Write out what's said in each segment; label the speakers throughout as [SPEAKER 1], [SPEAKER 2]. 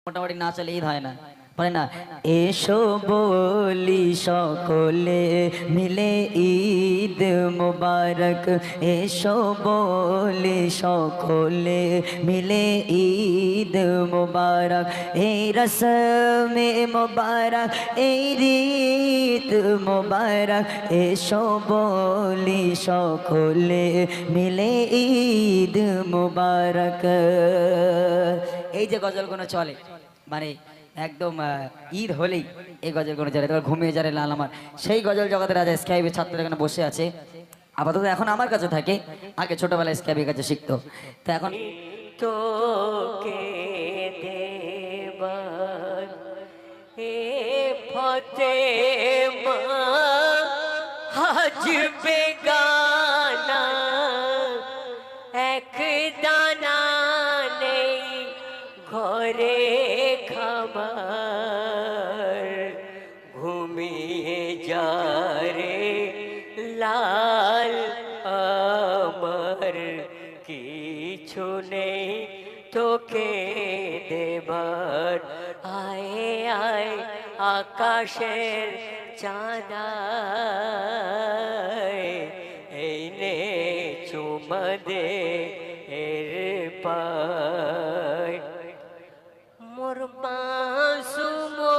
[SPEAKER 1] মোটামুটি না চলে ঈদ হয় না, বলে না এসো বলি সকলে মিলে ঈদ মুবারক, এসো বলি সকলে মিলে ঈদ মুবারক, এই রসমে মুবারক এই রীত মুবারক, এসো বলি সকলে মিলে ঈদ মুবারক। এই যে গজলগুলো চলে মানে একদম ঈদ হলেই এই গজলগুলো চলে, তোমার ঘুমিয়ে যারে লাল আমার, সেই গজল জগতের রাজা স্কাইবের ছাত্র এখানে বসে আছে। আপাতত এখন আমার কাছে থাকে, আগে ছোটবেলায় স্কাইবের কাছে শিখতো। তো এখন
[SPEAKER 2] তোকে দেবার হে ফতেমা হাজ বেগানা এক দানা নেই ঘরে খাবার, ঘুমিয়ে যা রে লাল আমার, কিছু নেই তোকে দেবার, আয় আয় আকাশের চাঁদা এই নে চুমা দে এর পায়, মোর মাসুমলি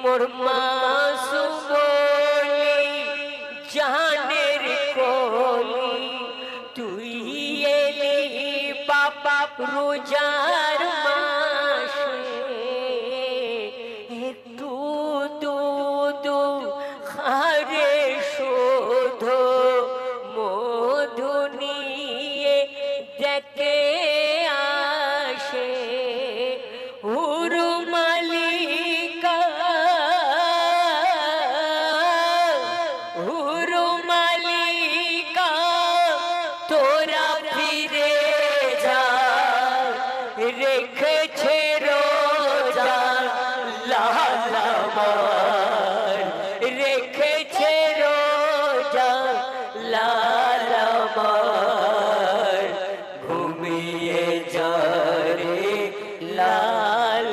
[SPEAKER 2] মোর মাসুমলি জানের কোলি, তুই এলি বাবা রোজার মাসে, একটু দুধ খারে শোধ মধু নিয়ে দেখে আসে, হুরুমালিকা হুরুমালিকা তোরা ফিরে যা, রেখেছে রোজা লাল আমার, রেখেছে রোজা লাল আমার, ঘুমিয়ে যা রে লাল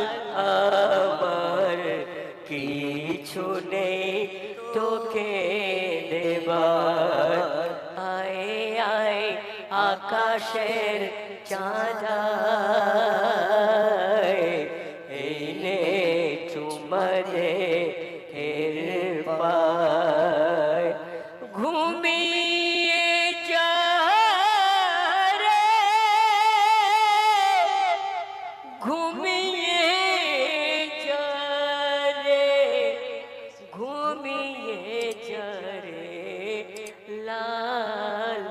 [SPEAKER 2] আমার, কিছু নেই তোকে দেবার, আয় আয় আকাশের চাঁদা এই নে চুমা দে এর পায়, ঘুমিয়ে যা রে ঘুমিয়ে যা রে ঘুমিয়ে যা রে লাল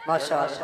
[SPEAKER 1] মাশাআল্লাহ।